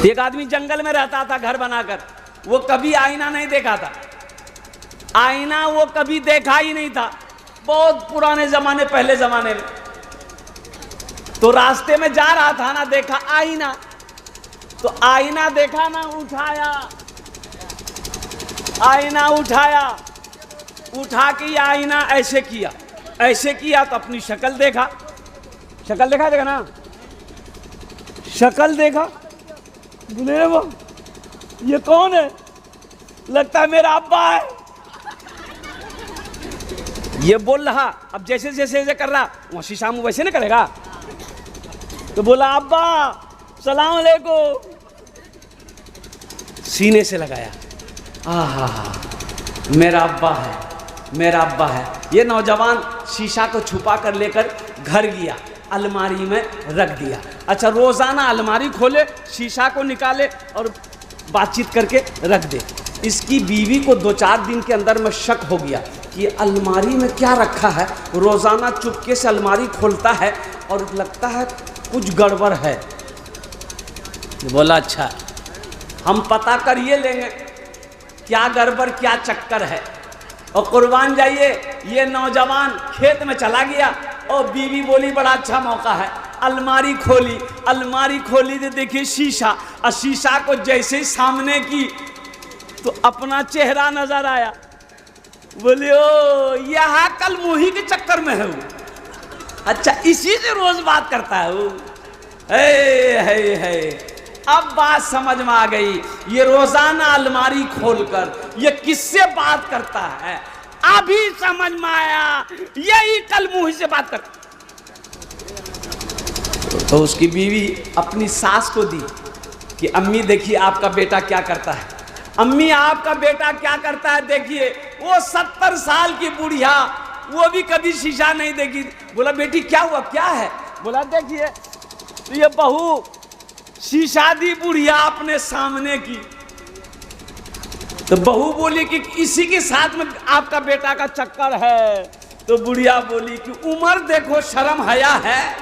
एक आदमी जंगल में रहता था घर बनाकर, वो कभी आईना नहीं देखा था, आईना वो कभी देखा ही नहीं था, बहुत पुराने जमाने, पहले जमाने में। तो रास्ते में जा रहा था ना, देखा आईना, तो आईना देखा ना, उठाया, आईना उठाया, उठा के ये आईना ऐसे किया, ऐसे किया तो अपनी शक्ल देखा, शक्ल देखा देखा ना, शक्ल देखा, बोले वो ये कौन है, लगता है मेरा अब्बा है। ये बोल रहा, अब जैसे जैसे जैसे कर रहा, वहाँ शीशा मुँह वैसे नहीं करेगा, तो बोला अब्बा सलाम अलैकुम, सीने से लगाया, आहा मेरा अब्बा है, मेरा अब्बा है। ये नौजवान शीशा को छुपा कर लेकर घर गया, अलमारी में रख दिया। अच्छा, रोज़ाना अलमारी खोले, शीशा को निकाले और बातचीत करके रख दे। इसकी बीवी को 2-4 दिन के अंदर में शक हो गया कि अलमारी में क्या रखा है। रोज़ाना चुपके से अलमारी खोलता है और लगता है कुछ गड़बड़ है। बोला अच्छा, हम पता करिए लेंगे क्या गड़बड़, क्या चक्कर है। और कुर्बान जाइए, ये नौजवान खेत में चला गया और बीवी बोली बड़ा अच्छा मौका है, अलमारी खोली, अलमारी खोली तो देखिए शीशा, और शीशा को जैसे ही सामने की तो अपना चेहरा नजर आया। बोले ओ यहाँ कल मुही के चक्कर में है वो, अच्छा इसी से रोज बात करता है वो। है अब बात समझ में आ गई, ये रोजाना अलमारी खोलकर ये किससे बात करता है। अभी समझ में आया, यही कल मुंह से बात करता। तो उसकी बीवी अपनी सास को दी कि अम्मी देखिए आपका बेटा क्या करता है, अम्मी आपका बेटा क्या करता है देखिए। वो 70 साल की बुढ़िया, वो भी कभी शीशा नहीं देखी। बोला बेटी क्या हुआ, क्या है। बोला देखिए ये बहू शीशा दी बुढ़िया अपने सामने की। तो बहू बोली कि इसी के साथ में आपका बेटा का चक्कर है। तो बुढ़िया बोली कि उम्र देखो शर्म हया है,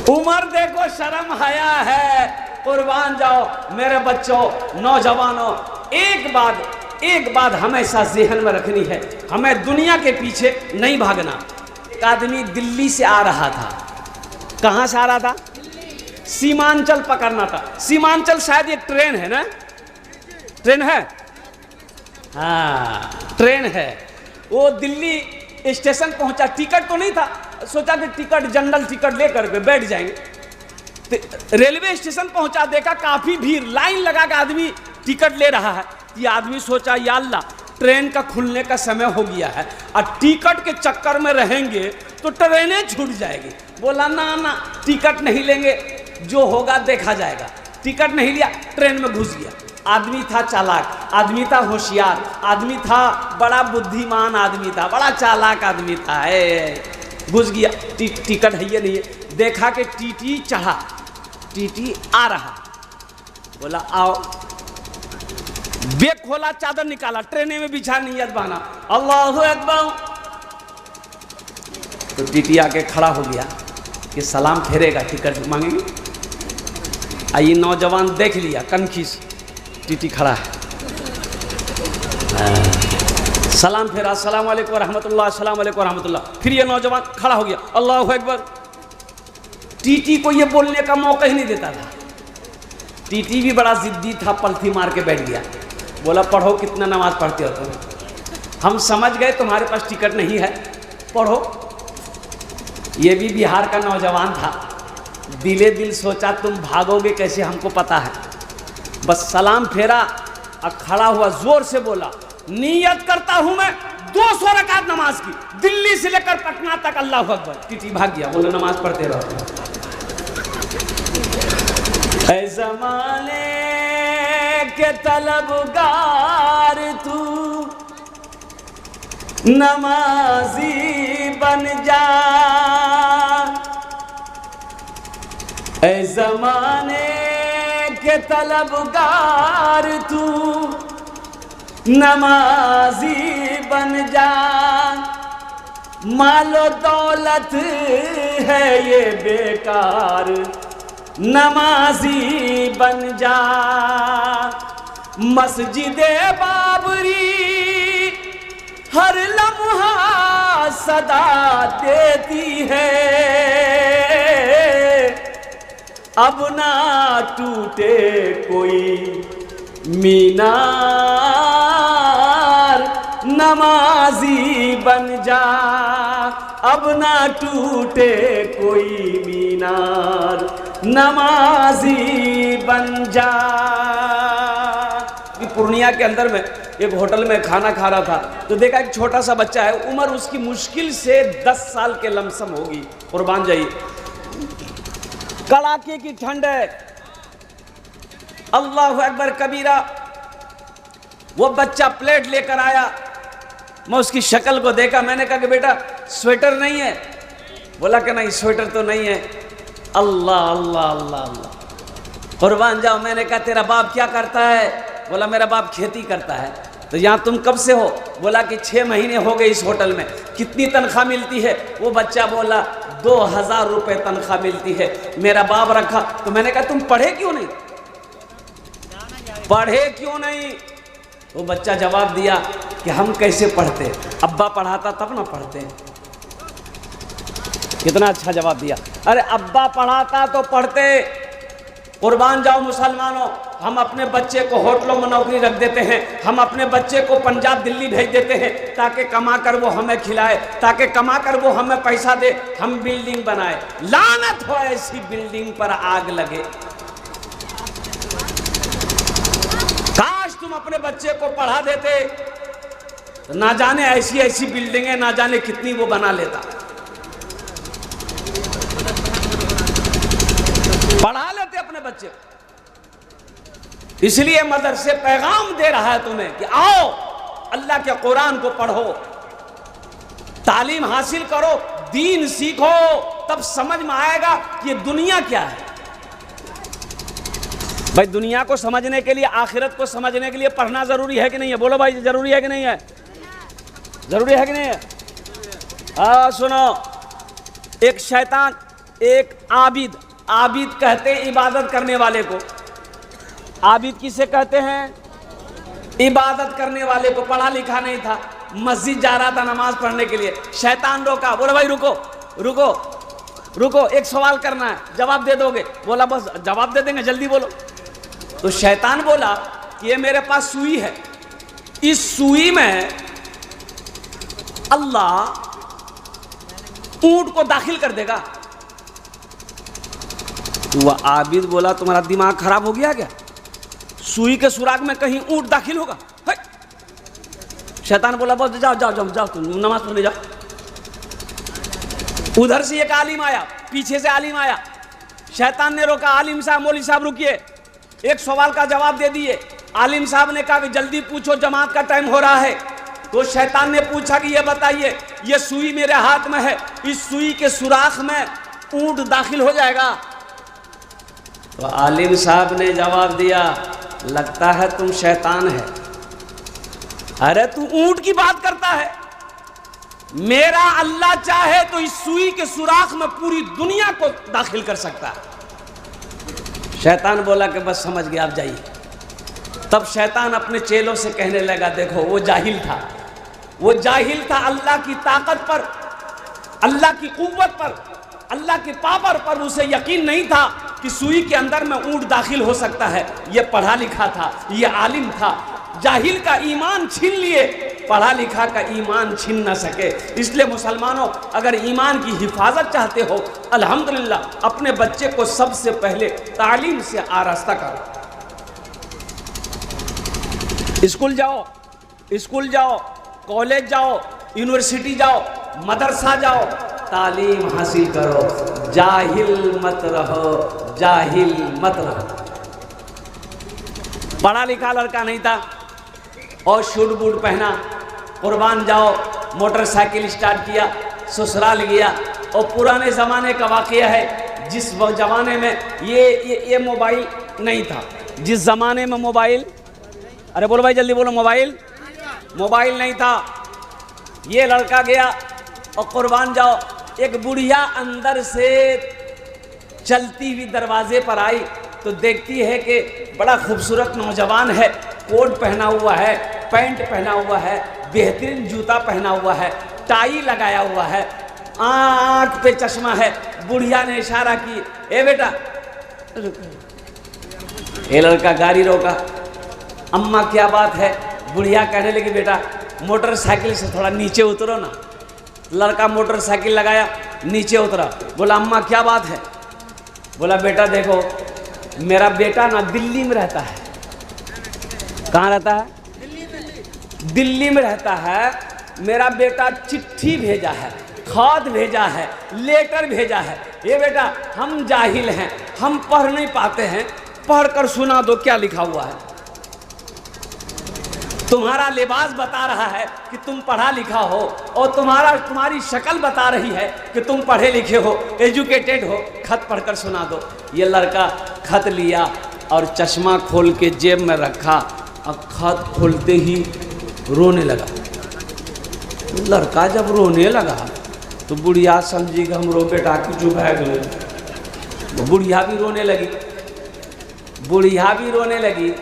उम्र देखो शर्म हया है। कुर्बान जाओ मेरे बच्चों, नौजवानों, एक बात हमेशा ज़हन में रखनी है, हमें दुनिया के पीछे नहीं भागना। एक आदमी दिल्ली से आ रहा था, कहाँ से आ रहा था, सीमांचल पकड़ना था। सीमांचल शायद एक ट्रेन है ना, ट्रेन है, हाँ ट्रेन है। वो दिल्ली स्टेशन पहुंचा, टिकट तो नहीं था, सोचा कि टिकट जनरल टिकट लेकर के बैठ जाएंगे। तो रेलवे स्टेशन पहुंचा, देखा काफी भीड़, लाइन लगा के आदमी टिकट ले रहा है। ये आदमी सोचा या अल्लाह ट्रेन का खुलने का समय हो गया है और टिकट के चक्कर में रहेंगे तो ट्रेनें छूट जाएगी। बोला ना ना टिकट नहीं लेंगे, जो होगा देखा जाएगा। टिकट नहीं लिया, ट्रेन में घुस गया। आदमी था चालाक, आदमी था होशियार, आदमी था बड़ा बुद्धिमान, आदमी था बड़ा चालाक आदमी था। घुस गया, टिकट है ये नहीं है। देखा कि टीटी चढ़ा, टीटी आ रहा। बोला आओ, बैग खोला, चादर निकाला, ट्रेने में बिछा, नियत बना अल्लाहु अकबर। तो टीटी आके खड़ा हो गया कि सलाम फेरेगा, टिकट मांगेंगे। आइए नौजवान देख लिया, कनखी टीटी खड़ा है, सलाम फेरा, अस्सलाम वालेकुम रहमतुल्लाह, अस्सलाम वालेकुम रहमतुल्लाह। फिर ये नौजवान खड़ा हो गया, अल्लाहु अकबर। टीटी को ये बोलने का मौका ही नहीं देता था। टीटी भी बड़ा जिद्दी था, पलथी मार के बैठ गया। बोला पढ़ो, कितना नमाज पढ़ते हो तुम, हम समझ गए तुम्हारे पास टिकट नहीं है, पढ़ो। ये भी बिहार का नौजवान था, दिले दिल सोचा तुम भागोगे कैसे हमको पता है। बस सलाम फेरा और खड़ा हुआ, जोर से बोला नियत करता हूं मैं 200 रकात नमाज की, दिल्ली से लेकर पटना तक, अल्लाह अकबर। टीटी भाग गया, बोले नमाज पढ़ते रहो। ऐ ज़माने के तलबगार तू नमाजी बन जा, ऐ ज़माने के तलबगार तू नमाजी बन जा। मालो दौलत है ये बेकार, नमाजी बन जा। मस्जिदे बाबरी हर लम्हा सदा देती है, अब ना टूटे कोई मीनार, नमाजी बन जा। अब ना टूटे कोई मीनार, नमाजी बन जा। पूर्णिया के अंदर में एक होटल में खाना खा रहा था, तो देखा एक छोटा सा बच्चा है, उम्र उसकी मुश्किल से 10 साल के लमसम होगी, कुर्बान जाइए। कड़ाके की ठंड है, अल्लाह अकबर कबीरा। वो बच्चा प्लेट लेकर आया, मैं उसकी शक्ल को देखा, मैंने कहा कि बेटा स्वेटर नहीं है? बोला कि नहीं स्वेटर तो नहीं है। अल्लाह अल्लाह अल्लाह अल्लाह, कुर्बान जाओ। मैंने कहा तेरा बाप क्या करता है? बोला मेरा बाप खेती करता है। तो यहाँ तुम कब से हो? बोला कि 6 महीने हो गए इस होटल में। कितनी तनख्वाह मिलती है? वो बच्चा बोला 2000 रुपये तनख्वाह मिलती है। मेरा बाप रखा, तो मैंने कहा तुम पढ़े क्यों नहीं? पढ़े क्यों नहीं? वो बच्चा जवाब दिया कि हम कैसे पढ़ते, अब्बा पढ़ाता तब ना पढ़ते। कितना अच्छा जवाब दिया। अरे अब्बा पढ़ाता तो पढ़ते। कुर्बान जाओ मुसलमानों, हम अपने बच्चे को होटलों में नौकरी रख देते हैं, हम अपने बच्चे को पंजाब दिल्ली भेज देते हैं ताकि कमा कर वो हमें खिलाए, ताकि कमा कर वो हमें पैसा दे, हम बिल्डिंग बनाए। लानत हो ऐसी बिल्डिंग पर आग लगे। काश तुम अपने बच्चे को पढ़ा देते, तो ना जाने ऐसी ऐसी बिल्डिंगें ना जाने कितनी वो बना लेता। पढ़ा लेते अपने बच्चे। इसलिए मदरसे पैगाम दे रहा है तुम्हें कि आओ अल्लाह के कुरान को पढ़ो, तालीम हासिल करो, दीन सीखो, तब समझ में आएगा कि ये दुनिया क्या है। भाई दुनिया को समझने के लिए, आखिरत को समझने के लिए पढ़ना जरूरी है कि नहीं है? बोलो भाई जरूरी है कि नहीं है? जरूरी है कि नहीं है? सुनो, एक शैतान, एक आबिद, आबिद कहते हैं इबादत करने वाले को। आबिद किसे कहते हैं? इबादत करने वाले को। पढ़ा लिखा नहीं था, मस्जिद जा रहा था नमाज पढ़ने के लिए, शैतान रोका। बोला भाई रुको रुको रुको, एक सवाल करना है, जवाब दे दोगे? बोला बस जवाब दे देंगे, जल्दी बोलो। तो शैतान बोला कि ये मेरे पास सुई है, इस सुई में अल्लाह ऊंट को दाखिल कर देगा। वह आबिद बोला तुम्हारा दिमाग खराब हो गया क्या? सुई के सुराग में कहीं ऊंट दाखिल होगा? शैतान बोला बस जाओ जाओ जाओ जाओ, तुम नमाज पढ़ने जाओ। उधर से एक आलिम आया, पीछे से आलिम आया, शैतान ने रोका, आलिम साहब मौलवी साहब रुकिए, एक सवाल का जवाब दे दिए। आलिम साहब ने कहा कि जल्दी पूछो, जमात का टाइम हो रहा है। तो शैतान ने पूछा कि ये बताइए, ये सुई मेरे हाथ में है, इस सुई के सुराख में ऊंट दाखिल हो जाएगा? तो आलिम साहब ने जवाब दिया लगता है तुम शैतान है। अरे तू ऊंट की बात करता है, मेरा अल्लाह चाहे तो इस सुई के सुराख में पूरी दुनिया को दाखिल कर सकता है। शैतान बोला कि बस समझ गया, आप जाइए। तब शैतान अपने चेलों से कहने लगा देखो वो जाहिल था, वो जाहिल था अल्लाह की ताकत पर, अल्लाह की कुव्वत पर, अल्लाह के पावर पर उसे यकीन नहीं था कि सुई के अंदर में ऊंट दाखिल हो सकता है। ये पढ़ा लिखा था, ये आलिम था। जाहिल का ईमान छीन लिए, पढ़ा लिखा का ईमान छीन न सके। इसलिए मुसलमानों, अगर ईमान की हिफाजत चाहते हो, अल्हम्दुलिल्लाह अपने बच्चे को सबसे पहले तालीम से आरास्ता करो। स्कूल जाओ, स्कूल जाओ, कॉलेज जाओ, यूनिवर्सिटी जाओ, मदरसा जाओ, तालीम हासिल करो, जाहिल मत रहो, जाहिल मत रहो। पढ़ा लिखा लड़का नहीं था और शूट बूट पहना, कुर्बान जाओ, मोटरसाइकिल स्टार्ट किया, ससुराल गया। और पुराने ज़माने का वाक़या है, जिस ज़माने में ये मोबाइल नहीं था, जिस ज़माने में मोबाइल, अरे बोलो भाई जल्दी बोलो, मोबाइल नहीं था। ये लड़का गया और कुर्बान जाओ, एक बुढ़िया अंदर से चलती हुई दरवाजे पर आई तो देखती है कि बड़ा खूबसूरत नौजवान है, कोट पहना हुआ है, पैंट पहना हुआ है, बेहतरीन जूता पहना हुआ है, टाई लगाया हुआ है, आँख पे चश्मा है। बुढ़िया ने इशारा की, ए बेटा। ये लड़का गाड़ी रोका, अम्मा क्या बात है? बुढ़िया कहने लगी, बेटा मोटरसाइकिल से थोड़ा नीचे उतरो ना। लड़का मोटरसाइकिल लगाया, नीचे उतरा, बोला अम्मा क्या बात है? बोला बेटा देखो, मेरा बेटा ना दिल्ली में रहता है। कहाँ रहता है? दिल्ली में रहता है। मेरा बेटा चिट्ठी भेजा है, खत भेजा है, लेटर भेजा है। ये बेटा हम जाहिल हैं, हम पढ़ नहीं पाते हैं, पढ़कर सुना दो क्या लिखा हुआ है। तुम्हारा लिबास बता रहा है कि तुम पढ़ा लिखा हो, और तुम्हारी शक्ल बता रही है कि तुम पढ़े लिखे हो, एजुकेटेड हो। खत पढ़कर सुना दो। ये लड़का खत लिया और चश्मा खोल के जेब में रखा, और खत खोलते ही रोने लगा। लड़का जब रोने लगा तो बुढ़िया समझी कि हमरो बेटा की चुप है गए। बुढ़िया भी रोने लगी, बुढ़िया भी रोने लगी।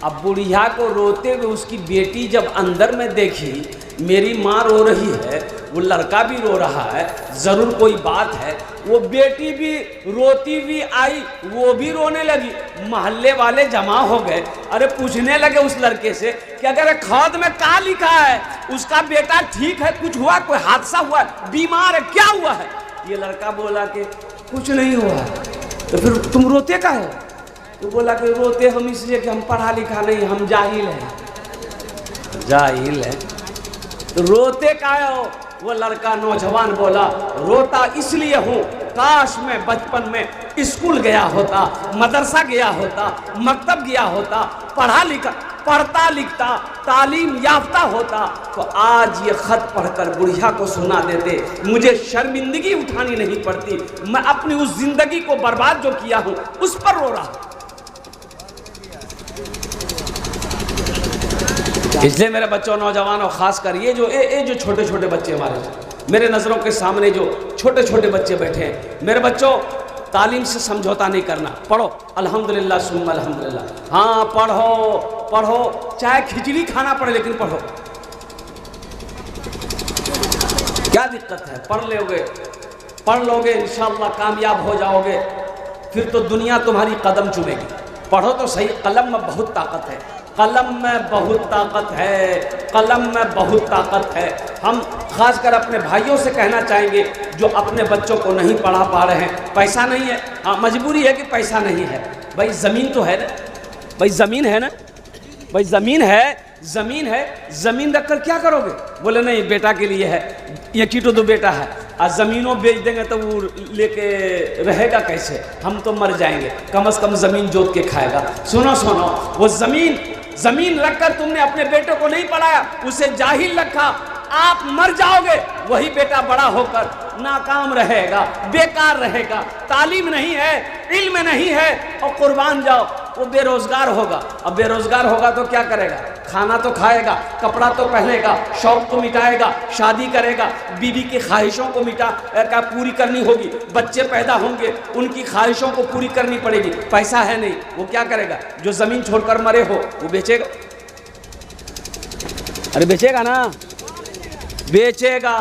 अब बुढ़िया को रोते हुए उसकी बेटी जब अंदर में देखी, मेरी माँ रो रही है, वो लड़का भी रो रहा है, ज़रूर कोई बात है। वो बेटी भी रोती हुई आई, वो भी रोने लगी। मोहल्ले वाले जमा हो गए, अरे पूछने लगे उस लड़के से कि अगर खत में क्या लिखा है, उसका बेटा ठीक है, कुछ हुआ, कोई हादसा हुआ, बीमार है, क्या हुआ है? ये लड़का बोला कि कुछ नहीं हुआ। तो फिर तुम रोते का है? तो बोला कि रोते हम इसलिए कि हम पढ़ा लिखा नहीं, हम जाहिल हैं। जाहिल है तो रोते का हो? वो लड़का नौजवान बोला, रोता इसलिए हूँ, काश मैं बचपन में स्कूल गया होता, मदरसा गया होता, मकतब गया होता, पढ़ता लिखता, तालीम याफ्ता होता, तो आज ये खत पढ़कर बुढ़िया को सुना देते, मुझे शर्मिंदगी उठानी नहीं पड़ती। मैं अपनी उस जिंदगी को बर्बाद जो किया हूँ उस पर रो रहा हूँ। इसलिए मेरे बच्चों, नौजवानों, खासकर ये जो छोटे छोटे बच्चे हमारे, मेरे नज़रों के सामने जो छोटे छोटे बच्चे बैठे हैं, मेरे बच्चों, तालीम से समझौता नहीं करना। पढ़ो, अल्हम्दुलिल्लाह सुम्मा अल्हम्दुलिल्लाह। हाँ पढ़ो पढ़ो, चाहे खिचड़ी खाना पड़े, लेकिन पढ़ो। क्या दिक्कत है? पढ़ लोगे इंशाअल्लाह कामयाब हो जाओगे, फिर तो दुनिया तुम्हारी कदम चूमेगी। पढ़ो तो सही, कलम में बहुत ताकत है, कलम में बहुत ताकत है, कलम में बहुत ताकत है। हम खासकर अपने भाइयों से कहना चाहेंगे जो अपने बच्चों को नहीं पढ़ा पा रहे हैं। पैसा नहीं है, हाँ मजबूरी है कि पैसा नहीं है। भाई ज़मीन तो है ना, भाई ज़मीन है ना, भाई ज़मीन है, ज़मीन रख कर क्या करोगे? बोले नहीं बेटा के लिए है, ये कीटो तो बेटा है, और ज़मीनों बेच देंगे तो वो लेके रहेगा कैसे? हम तो मर जाएंगे, कम से कम ज़मीन जोत के खाएगा। सुनो वो ज़मीन रखकर तुमने अपने बेटे को नहीं पढ़ाया, उसे जाहिल रखा, आप मर जाओगे, वही बेटा बड़ा होकर नाकाम रहेगा, बेकार रहेगा। तालीम नहीं है, इल्म नहीं है, और कुर्बान जाओ, वो बेरोजगार होगा। अब बेरोजगार होगा तो क्या करेगा? खाना तो खाएगा, कपड़ा तो पहनेगा, शौक तो मिटाएगा, शादी करेगा, बीवी की ख्वाहिशों को पूरी करनी होगी, बच्चे पैदा होंगे, उनकी ख्वाहिशों को पूरी करनी पड़ेगी। पैसा है नहीं, वो क्या करेगा? जो ज़मीन छोड़कर मरे हो वो बेचेगा। अरे बेचेगा ना, बेचेगा।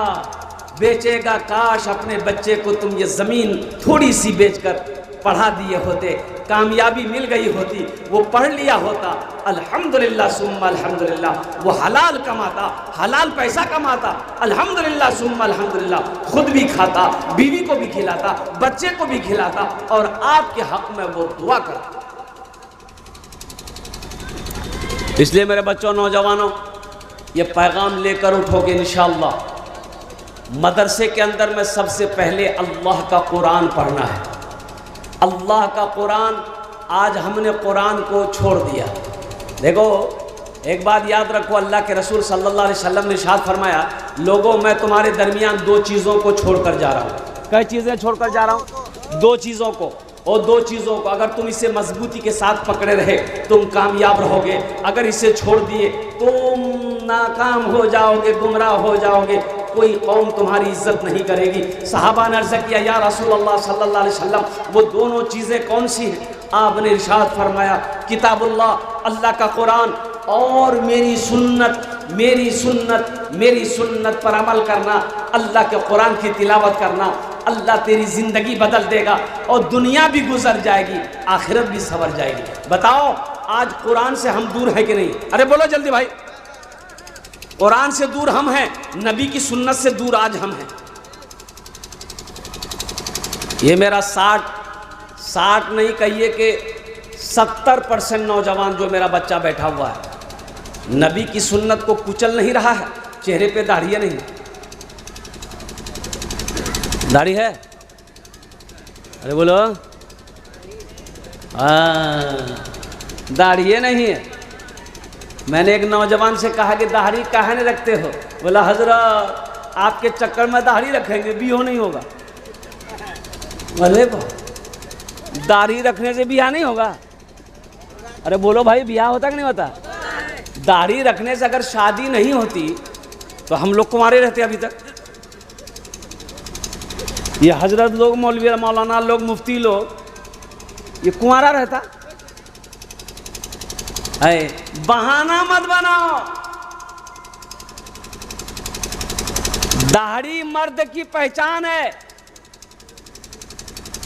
काश अपने बच्चे को तुम ये ज़मीन थोड़ी सी बेचकर पढ़ा दिए होते, कामयाबी मिल गई होती, वो पढ़ लिया होता, अल्हम्दुलिल्लाह सुम्मा अल्हम्दुलिल्लाह, वो हलाल कमाता, हलाल पैसा कमाता, अल्हम्दुलिल्लाह सुम्मा अल्हम्दुलिल्लाह, खुद भी खाता, बीवी को भी खिलाता, बच्चे को भी खिलाता, और आपके हक में वो दुआ करता। इसलिए मेरे बच्चों, नौजवानों, ये पैगाम लेकर उठोगे इंशाअल्लाह। मदरसे के अंदर में सबसे पहले अल्लाह का कुरान पढ़ना है। अल्लाह का कुरान, आज हमने कुरान को छोड़ दिया। देखो एक बात याद रखो, अल्लाह के रसूल सल्लल्लाहु अलैहि वसल्लम ने इरशाद फरमाया, लोगों मैं तुम्हारे दरमियान दो चीज़ों को छोड़कर जा रहा हूँ। कई चीज़ें छोड़कर जा रहा हूँ? दो चीज़ों को, और दो चीज़ों को अगर तुम इसे मजबूती के साथ पकड़े रहे तुम कामयाब रहोगे, अगर इसे छोड़ दिए तुम नाकाम हो जाओगे, गुमराह हो जाओगे, कोई कौम तुम्हारी इज्जत नहीं करेगी। सहाबा ने अर्ज़ किया, या रसूल अल्लाह सल्लल्लाहु अलैहि वसल्लम, वो दोनों चीज़ें कौन सी हैं? आपने इरशाद फरमाया, किताबुल्लाह, अल्लाह का कुरान, और मेरी सुन्नत, मेरी सुन्नत, मेरी सुन्नत पर अमल करना, अल्लाह के कुरान की तिलावत करना। अल्लाह तेरी ज़िंदगी बदल देगा और दुनिया भी गुजर जाएगी, आखिरत भी संवर जाएगी। बताओ आज कुरान से हम दूर हैं कि नहीं? अरे बोलो जल्दी भाई। कुरान से दूर हम हैं, नबी की सुन्नत से दूर आज हम हैं। ये मेरा 60 नहीं कहिए कि 70% नौजवान जो मेरा बच्चा बैठा हुआ है, नबी की सुन्नत को कुचल नहीं रहा है। चेहरे पे दाढ़ी नहीं, दाढ़ी है? अरे बोलो, दाढ़ी नहीं है। मैंने एक नौजवान से कहा कि दाढ़ी काहे नहीं रखते हो? बोला हजरत आपके चक्कर में दाढ़ी रखेंगे, बिहो नहीं होगा। बोले दाढ़ी रखने से बिहा नहीं होगा? अरे बोलो भाई, बिहा होता कि नहीं होता? दाढ़ी रखने से अगर शादी नहीं होती तो हम लोग कुंवारे रहते अभी तक। ये हजरत लोग, मौलवी मौलाना लोग, मुफ्ती लोग, ये कुंवारा रहता है। बहाना मत बनाओ। दाढ़ी मर्द की पहचान है,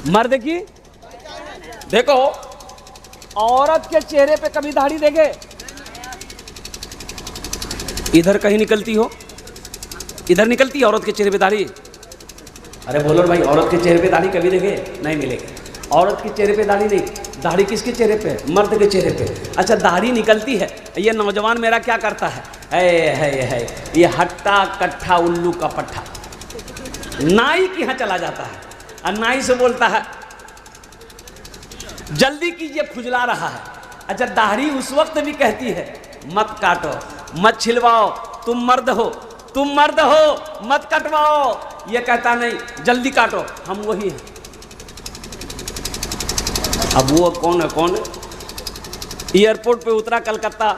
मर्द की। देखो औरत के चेहरे पे कभी दाढ़ी देखे? इधर कहीं निकलती हो, इधर निकलती है औरत के चेहरे पे दाढ़ी? अरे बोलो भाई, औरत के चेहरे पे दाढ़ी कभी देखे? नहीं मिलेगी। औरत के चेहरे पे दाढ़ी नहीं। दाढ़ी किसके चेहरे पे? मर्द के चेहरे पे। अच्छा, दाढ़ी निकलती है। ये नौजवान मेरा क्या करता है? ये हट्टा कट्ठा उल्लू का पट्ठा, नाई के यहाँ चला जाता है और नाई से बोलता है जल्दी कीजिए, खुजला रहा है। अच्छा, दाढ़ी उस वक्त भी कहती है मत काटो, मत छिलवाओ, तुम मर्द हो, तुम मर्द हो, मत कटवाओ। ये कहता नहीं जल्दी काटो, हम वही हैं। अब वो कौन है? कौन है? एयरपोर्ट पे उतरा कलकत्ता,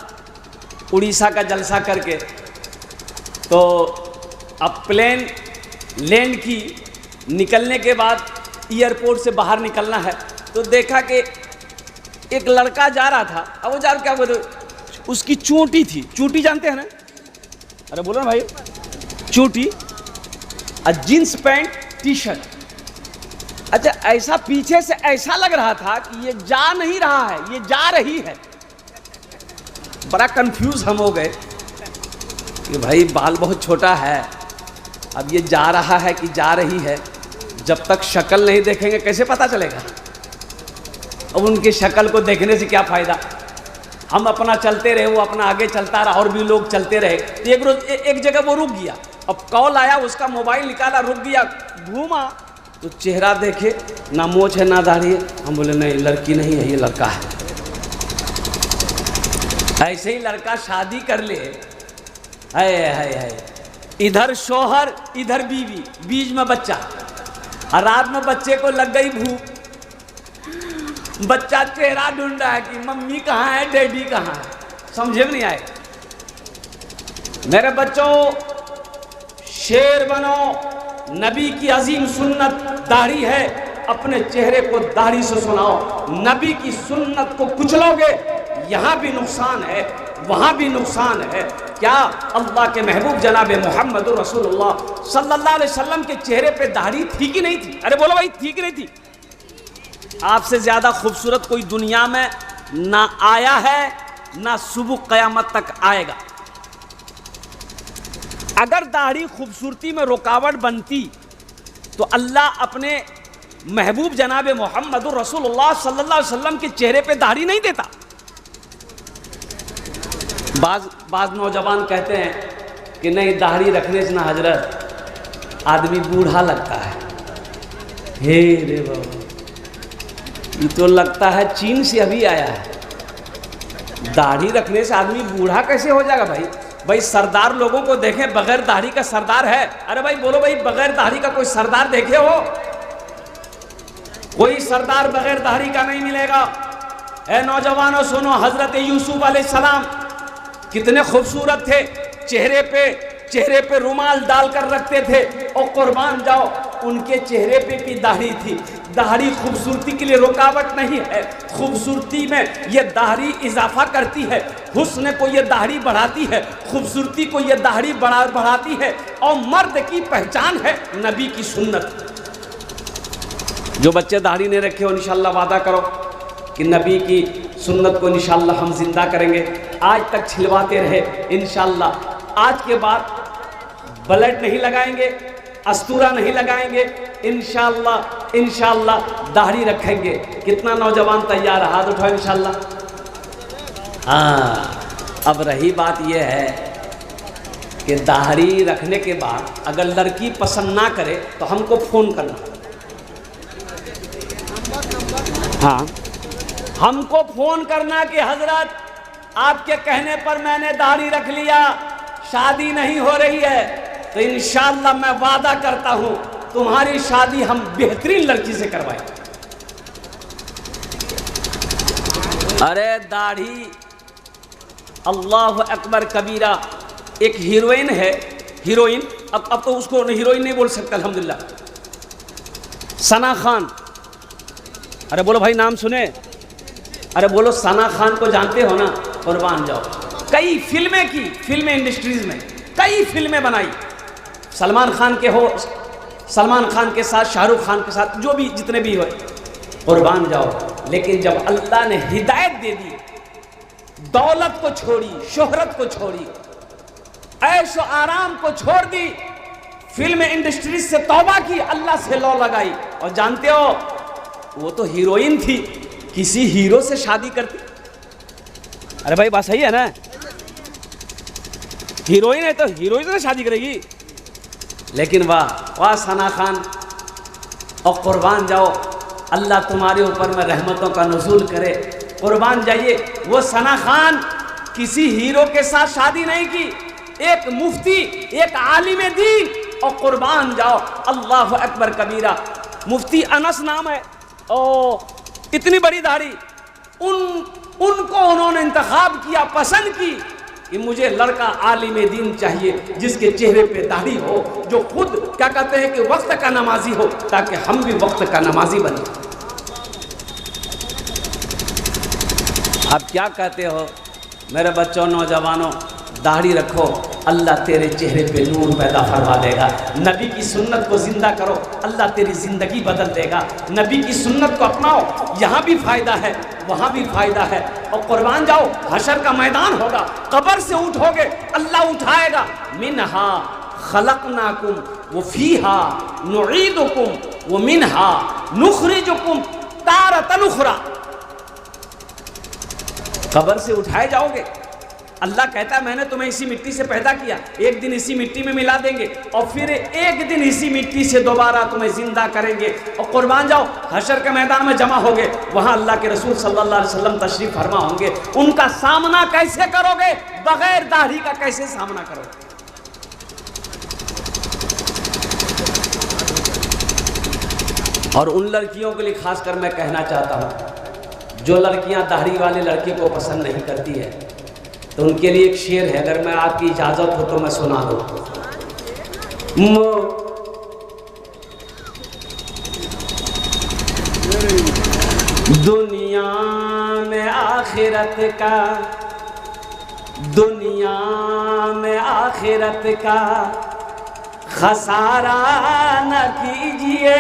उड़ीसा का जलसा करके, तो अब प्लेन लैंड की, निकलने के बाद एयरपोर्ट से बाहर निकलना है, तो देखा कि एक लड़का जा रहा था। अब वो जा क्या बोले, उसकी चोटी थी। चोटी जानते हैं ना? अरे बोलो ना भाई, चोटी और जींस पैंट, टी शर्ट। अच्छा, ऐसा पीछे से ऐसा लग रहा था कि ये जा नहीं रहा है, ये जा रही है। बड़ा कंफ्यूज हम हो गए कि भाई बाल बहुत छोटा है, अब ये जा रहा है कि जा रही है? जब तक शक्ल नहीं देखेंगे कैसे पता चलेगा? अब उनकी शक्ल को देखने से क्या फ़ायदा? हम अपना चलते रहे, वो अपना आगे चलता रहा, और भी लोग चलते रहे। तो एक रोज एक जगह वो रुक गया। अब कॉल आया, उसका मोबाइल निकाला, रुक गया, घूमा तो चेहरा देखे, ना मोछ है ना दाढ़ी है। हम बोले नहीं, लड़की नहीं है, ये लड़का है। ऐसे ही लड़का शादी कर ले, है इधर शोहर इधर बीवी, बीच में बच्चा, और रात में बच्चे को लग गई भूख। बच्चा चेहरा ढूंढ रहा है कि मम्मी कहाँ है, डैडी कहाँ है, समझे में नहीं आए। मेरे बच्चों, शेर बनो। नबी की अजीम सुन्नत दाढ़ी है, अपने चेहरे को दाढ़ी से सुनाओ। नबी की सुन्नत को कुचलोगे, यहाँ भी नुकसान है, वहाँ भी नुकसान है। क्या अल्लाह के महबूब जनाब मोहम्मद रसूलुल्लाह सल्लल्लाहु अलैहि वसल्लम के चेहरे पे दाढ़ी थी कि नहीं थी? अरे बोलो भाई, थी कि नहीं थी? आपसे ज़्यादा खूबसूरत कोई दुनिया में ना आया है, ना सुबह क़यामत तक आएगा। अगर दाढ़ी खूबसूरती में रुकावट बनती तो अल्लाह अपने महबूब जनाब मोहम्मद रसूलुल्लाह सल्लल्लाहु अलैहि वसल्लम के चेहरे पे दाढ़ी नहीं देता। बाज नौजवान कहते हैं कि नहीं, दाढ़ी रखने से ना हजरत आदमी बूढ़ा लगता है। हे रे बाबा, ये तो लगता है चीन से अभी आया है। दाढ़ी रखने से आदमी बूढ़ा कैसे हो जाएगा भाई? भाई सरदार लोगों को देखें, बगैर दाढ़ी का सरदार है। अरे भाई बोलो भाई, बगैर दाढ़ी का कोई सरदार देखे हो? कोई सरदार बगैर दाढ़ी का नहीं मिलेगा। ए नौजवानों सुनो, हजरत यूसुफ अलैहिस्सलाम कितने खूबसूरत थे, चेहरे पे चेहरे पे रुमाल डालकर रखते थे। और कुर्बान जाओ, उनके चेहरे पे भी दाढ़ी थी। दाढ़ी खूबसूरती के लिए रुकावट नहीं है, खूबसूरती में ये दाढ़ी इजाफा करती है, हुस्न को ये दाढ़ी बढ़ाती है, खूबसूरती को ये दाढ़ी बढ़ाती है। और मर्द की पहचान है नबी की सुन्नत। जो बच्चे दाढ़ी नहीं रखे हो, इंशाल्लाह वादा करो कि नबी की सुन्नत को इंशाल्लाह हम जिंदा करेंगे। आज तक छिलवाते रहे, इंशाल्लाह आज के बाद ब्लेड नहीं लगाएंगे, अस्तूरा नहीं लगाएंगे, इंशाल्लाह दाढ़ी रखेंगे। कितना नौजवान तैयार है? हाथ उठाओ इंशाल्लाह। हाँ, अब रही बात यह है कि दाढ़ी रखने के बाद अगर लड़की पसंद ना करे तो हमको फ़ोन करना। हाँ, हमको फ़ोन करना कि हजरत आपके कहने पर मैंने दाढ़ी रख लिया, शादी नहीं हो रही है, तो इंशाअल्लाह मैं वादा करता हूं तुम्हारी शादी हम बेहतरीन लड़की से करवाएं। अरे दाढ़ी, अल्लाह अकबर कबीरा। एक हीरोइन है, हीरोइन, अब तो उसको हीरोइन नहीं बोल सकता अल्हम्दुलिल्लाह, सना खान। अरे बोलो भाई, नाम सुने? अरे बोलो, सना खान को जानते हो ना? कुर्बान जाओ, कई फिल्में की, फिल्म इंडस्ट्रीज में कई फिल्में बनाई। सलमान खान के हो, सलमान खान के साथ, शाहरुख खान के साथ, जो भी जितने भी हो, कुर्बान जाओ। लेकिन जब अल्लाह ने हिदायत दे दी, दौलत को छोड़ी, शोहरत को छोड़ी, ऐशो आराम को छोड़ दी, फिल्म इंडस्ट्री से तौबा की, अल्लाह से लौ लगाई। और जानते हो, वो तो हीरोइन थी, किसी हीरो से शादी करती। अरे भाई बात सही है ना? हीरोइन है तो हीरोइन से शादी करेगी। लेकिन वाह सना खान, और कुर्बान जाओ, अल्लाह तुम्हारे ऊपर में रहमतों का नुज़ूल करे। कुर्बान जाइए, वो सना खान किसी हीरो के साथ शादी नहीं की, एक मुफ्ती, एक आलिम दीन। और कुर्बान जाओ, अल्लाह अकबर कबीरा, मुफ्ती अनस नाम है, और इतनी बड़ी दाढ़ी, उनको उन्होंने इंतखाब किया, पसंद की कि मुझे लड़का आलिम दीन चाहिए, जिसके चेहरे पे दाढ़ी हो, जो खुद क्या कहते हैं कि वक्त का नमाजी हो, ताकि हम भी वक्त का नमाजी बने। अब क्या कहते हो मेरे बच्चों, नौजवानों? दाढ़ी रखो, अल्लाह तेरे चेहरे पे नूर पैदा फरमा देगा। नबी की सुन्नत को जिंदा करो, अल्लाह तेरी ज़िंदगी बदल देगा। नबी की सुन्नत को अपनाओ, यहाँ भी फ़ायदा है, वहाँ भी फ़ायदा है। और कुर्बान जाओ, हशर का मैदान होगा, कब्र से उठोगे, अल्लाह उठाएगा। मिनहा खलकनाकुम व फीहा नुईदुकुम व मिनहा नुखरिजुकुम तारतन उखरा। कब्र से उठाए जाओगे, अल्लाह कहता है मैंने तुम्हें इसी मिट्टी से पैदा किया, एक दिन इसी मिट्टी में मिला देंगे, और फिर एक दिन इसी मिट्टी से दोबारा तुम्हें जिंदा करेंगे। और कुर्बान जाओ, हशर के मैदान में जमा होगे, वहां अल्लाह के रसूल सल्लल्लाहु अलैहि वसल्लम तशरीफ फरमा होंगे। उनका सामना कैसे करोगे? बगैर दाढ़ी का कैसे सामना करोगे? और उन लड़कियों के लिए खासकर मैं कहना चाहता हूं, जो लड़कियां दाढ़ी वाले लड़के को पसंद नहीं करती है, तो उनके लिए एक शेर है, अगर मैं आपकी इजाज़त हो तो मैं सुना दूँ। दुनिया में आखिरत का, दुनिया में आखिरत का खसारा न कीजिए,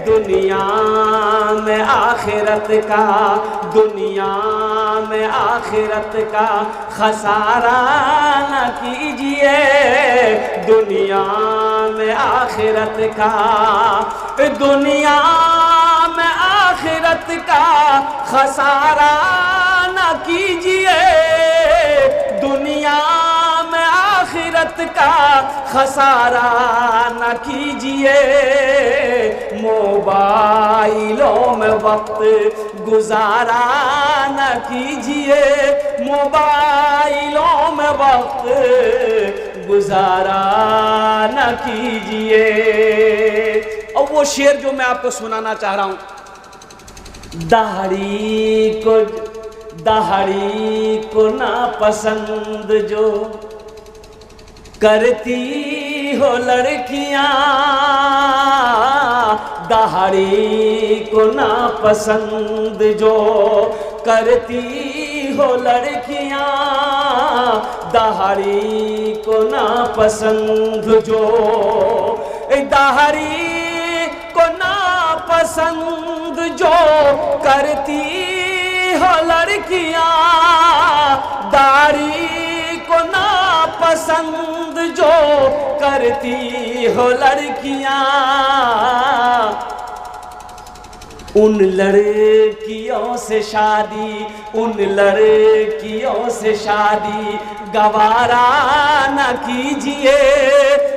दुनिया में आखिरत का, दुनिया में आखिरत का खसारा न कीजिए, दुनिया में आखिरत का, दुनिया में आखिरत का खसारा न कीजिए, दुनिया में आखिरत का खसारा न कीजिए, मोबाइलों में वक्त गुजारा न कीजिए, मोबाइलों में वक्त गुजारा न कीजिए। और वो शेर जो मैं आपको सुनाना चाह रहा हूं, दाढ़ी को ना पसंद जो, करती हो लड़कियां दाढ़ी को ना पसंद जो, करती हो लड़कियां दाढ़ी को ना पसंद जो, दाढ़ी को ना पसंद जो करती हो लड़कियां, दाढ़ी को ना पसंद जो करती हो लड़कियां, उन लड़कियों से शादी, उन लड़कियों से शादी गवारा न कीजिए,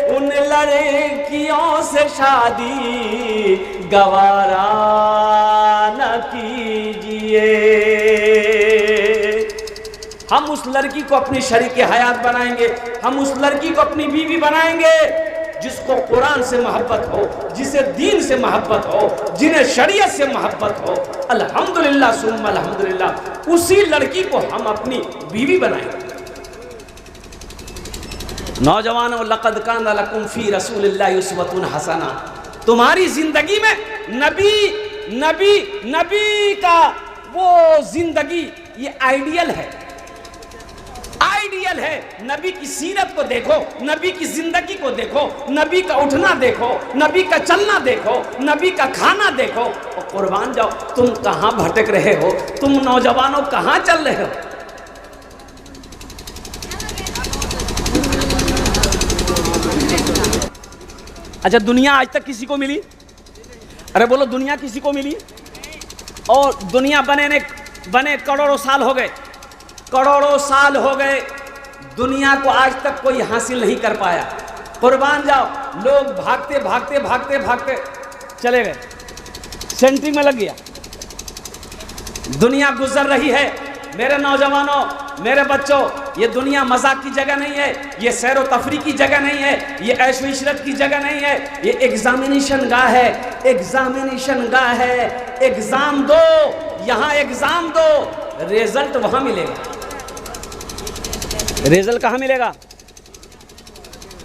उन लड़कियों से शादी गवारा न कीजिए। हम उस लड़की को अपनी शरीके हयात बनाएंगे, हम उस लड़की को अपनी बीवी बनाएंगे जिसको कुरान से मोहब्बत हो, जिसे दीन से मोहब्बत हो, जिन्हें शरीयत से मोहब्बत हो। अल्हम्दुलिल्लाह सुम्मा अल्हम्दुलिल्लाह, उसी लड़की को हम अपनी बीवी बनाएंगे। नौजवानों, लक़द काना लकुम फ़ी रसूलिल्लाहि उस्वतुन हसना, तुम्हारी जिंदगी में नबी का वो जिंदगी ये आइडियल है, आइडियल है। नबी की सीरत को देखो, नबी की जिंदगी को देखो, नबी का उठना देखो, नबी का चलना देखो, नबी का खाना देखो और कुर्बान जाओ। तुम कहां भटक रहे हो? तुम नौजवानों कहां चल रहे हो? अच्छा, दुनिया आज तक किसी को मिली? अरे बोलो, दुनिया किसी को मिली? और दुनिया बने करोड़ों साल हो गए, करोड़ों साल हो गए, दुनिया को आज तक कोई हासिल नहीं कर पाया। कुर्बान जाओ, लोग भागते भागते भागते भागते चले गए, सेंट्री में लग गया। दुनिया गुजर रही है। मेरे नौजवानों, मेरे बच्चों, ये दुनिया मजाक की जगह नहीं है, ये सैर व तफरीह की जगह नहीं है, ये ऐश व इशरत की जगह नहीं है, ये एग्जामिनेशन गाह है, एग्जामिनेशन गाह है। एग्जाम दो, यहाँ एग्जाम दो, रिजल्ट वहां मिलेगा। रिजल्ट कहाँ मिलेगा?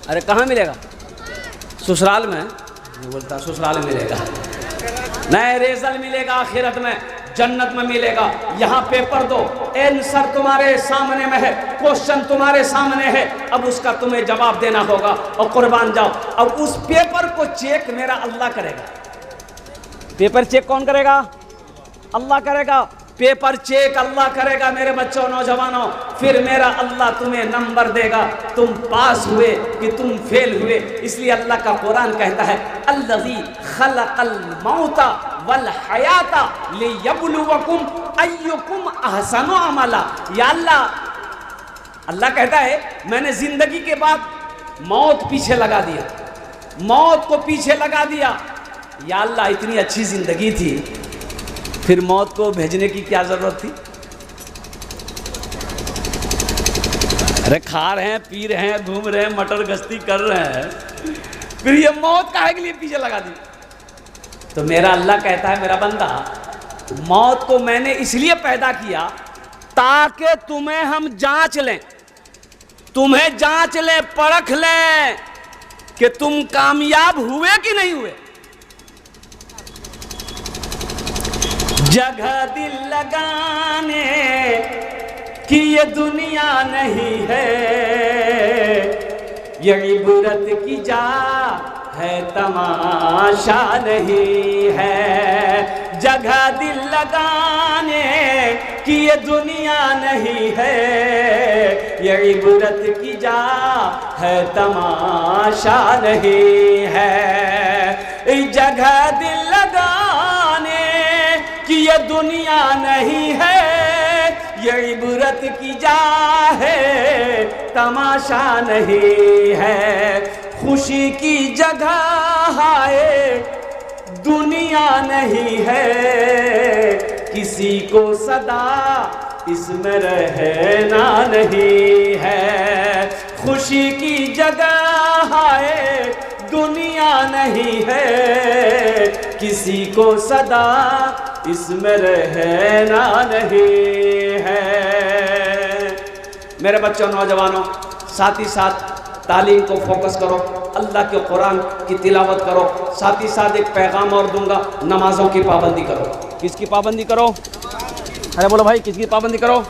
अरे कहाँ मिलेगा? ससुराल में। मैं बोलता ससुराल में मिलेगा, नहीं, रिजल्ट मिलेगा आखिरत में, जन्नत में मिलेगा। यहाँ पेपर दो, आंसर तुम्हारे सामने में है, क्वेश्चन तुम्हारे सामने है, अब उसका तुम्हें जवाब देना होगा और कुर्बान जाओ। अब उस पेपर को चेक मेरा अल्लाह करेगा। पेपर चेक कौन करेगा? अल्लाह करेगा। पेपर चेक अल्लाह करेगा मेरे बच्चों, नौजवानों। फिर मेरा अल्लाह तुम्हें नंबर देगा, तुम पास हुए कि तुम फेल हुए। इसलिए अल्लाह का कुरान कहता है, अल्लज़ी खलक़ल मौता वल हयाता लियब्लुवकुम अय्युकुम अहसनु अमला। या अल्लाह कहता है, मैंने जिंदगी के बाद मौत पीछे लगा दिया, मौत को पीछे लगा दिया। या अल्लाह, इतनी अच्छी जिंदगी थी, फिर मौत को भेजने की क्या जरूरत थी? अरे खा रहे हैं, पी रहे हैं, घूम रहे हैं, मटर गश्ती कर रहे हैं, फिर ये मौत काहे के लिए पीछे लगा दी? तो मेरा अल्लाह कहता है, मेरा बंदा, मौत को मैंने इसलिए पैदा किया ताकि तुम्हें हम जांच लें, तुम्हें जांच लें, परख लें कि तुम कामयाब हुए कि नहीं हुए। जगह दिल लगाने की ये दुनिया नहीं है, ये इबरत की जा है, तमाशा नहीं है। जगह दिल लगाने की ये दुनिया नहीं है, ये इबरत की जा है, तमाशा नहीं है। जगह दिल लगाने कि ये दुनिया नहीं है, ये इबरत की जा है, तमाशा नहीं है। खुशी की जगह है, दुनिया नहीं है, किसी को सदा इसमें रहना नहीं है। खुशी की जगह है, दुनिया नहीं है, किसी को सदा इसमें रहना नहीं है। मेरे बच्चों, नौजवानों, साथ ही साथ तालीम को फोकस करो, अल्लाह के कुरान की तिलावत करो। साथ ही साथ एक पैगाम और दूंगा, नमाज़ों की पाबंदी करो। किसकी पाबंदी करो? अरे बोलो भाई, किसकी पाबंदी करो?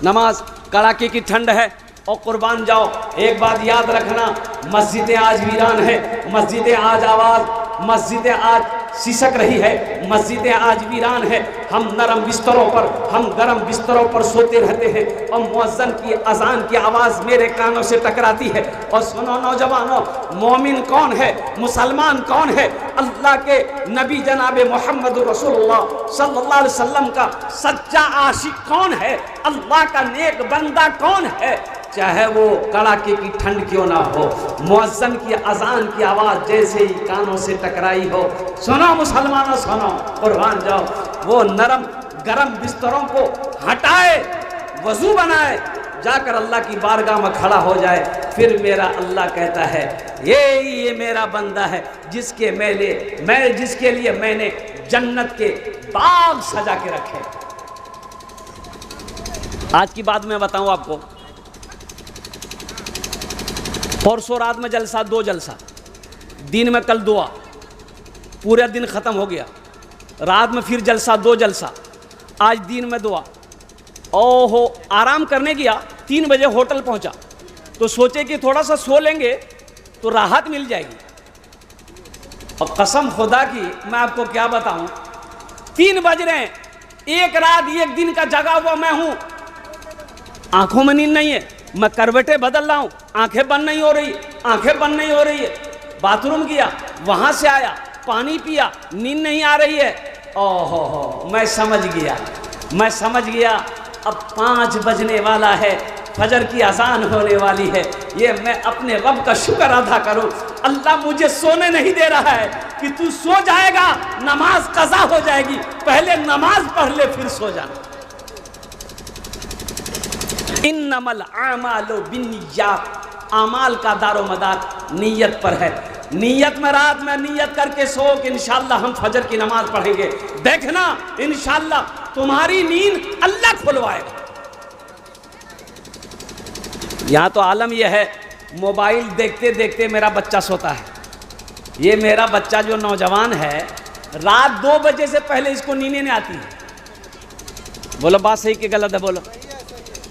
नमाज। कड़ाके की ठंड है और कुर्बान जाओ। एक बात याद रखना, मस्जिदें आज वीरान है, मस्जिदें आज आवाज़, मस्जिदें आज सिसक रही है, मस्जिदें आज वीरान है। हम नरम बिस्तरों पर, हम गर्म बिस्तरों पर सोते रहते हैं और मुअज्जिन की अजान की आवाज़ मेरे कानों से टकराती है। और सुनो नौजवानों, मोमिन कौन है, मुसलमान कौन है? अल्लाह के नबी जनाब मोहम्मद रसूलुल्लाह सल्लल्लाहु अलैहि वसल्लम का सच्चा आशिक कौन है? अल्लाह का नेक बंदा कौन है? चाहे वो कड़ाके की ठंड क्यों ना हो, मुअज्जिन की अजान की आवाज़ जैसे ही कानों से टकराई हो, सुनो मुसलमानों सुनो, कुर्बान जाओ। वो नरम गरम बिस्तरों को हटाए, वजू बनाए, जाकर अल्लाह की बारगाह में खड़ा हो जाए। फिर मेरा अल्लाह कहता है, ये मेरा बंदा है जिसके जिसके लिए मैंने जन्नत के बाग सजा के रखे। आज की बात मैं बताऊं आपको, परसों रात में जलसा, 2 जलसा, दिन में कल दुआ, पूरा दिन ख़त्म हो गया। रात में फिर जलसा, 2 जलसा, आज दिन में दुआ। ओहो, आराम करने गया, 3 बजे होटल पहुंचा तो सोचे कि थोड़ा सा सो लेंगे तो राहत मिल जाएगी। और कसम खुदा की मैं आपको क्या बताऊं, 3 बज रहे हैं, एक रात एक दिन का जगा हुआ मैं हूं, आंखों में नींद नहीं है, मैं करवटें बदल रहा हूं, आंखें बंद नहीं हो रही, आंखें बंद नहीं हो रही है। बाथरूम किया, वहां से आया, पानी पिया, नींद नहीं आ रही है। ओहो, मैं समझ गया अब 5 बजने वाला है, फजर की अजान होने वाली है। ये मैं अपने रब का शुक्र अदा करूं, अल्लाह मुझे सोने नहीं दे रहा है कि तू सो जाएगा नमाज कज़ा हो जाएगी, पहले नमाज पढ़ ले फिर सो जाना। इन्नमल आमालु बिन्निय्यात, आमाल का दारोमदार नीयत पर है। नीयत में रात में नीयत करके सो कि इंशाअल्लाह हम फजर की नमाज पढ़ेंगे, देखना इंशाअल्लाह तुम्हारी नींद अल्लाह खुलवाएगा। यहाँ तो आलम यह है, मोबाइल देखते देखते मेरा बच्चा सोता है। ये मेरा बच्चा जो नौजवान है, रात 2 बजे से पहले इसको नींद नहीं आती है। बोलो बात सही कि गलत है? बोलो।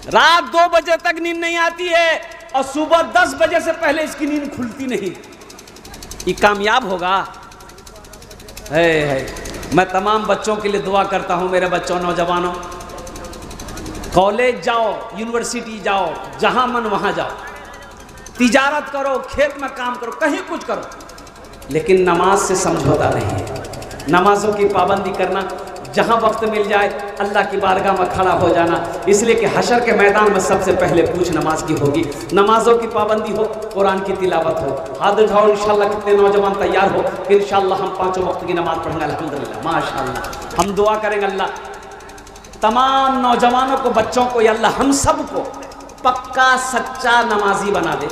रात 2 बजे तक नींद नहीं आती है और सुबह 10 बजे से पहले इसकी नींद खुलती नहीं। ये कामयाब होगा? मैं तमाम बच्चों के लिए दुआ करता हूं, मेरे बच्चों नौजवानों, कॉलेज जाओ, यूनिवर्सिटी जाओ, जहां मन वहां जाओ, तिजारत करो, खेत में काम करो, कहीं कुछ करो, लेकिन नमाज से समझौता नहीं है। नमाजों की पाबंदी करना, जहाँ वक्त मिल जाए अल्लाह की बारगाह में खड़ा हो जाना, इसलिए कि हशर के मैदान में सबसे पहले पूछ नमाज की होगी। नमाजों की पाबंदी हो, कुरान की तिलावत हो। हाथ उठाओ, इंशाल्लाह कितने नौजवान तैयार हो कि इंशाल्लाह हम 5 वक्त की नमाज पढ़ेंगे। अल्हम्दुलिल्लाह, माशाअल्लाह। हम दुआ करेंगे अल्लाह तमाम नौजवानों को, बच्चों को, या अल्लाह हम सब को पक्का सच्चा नमाजी बना दे।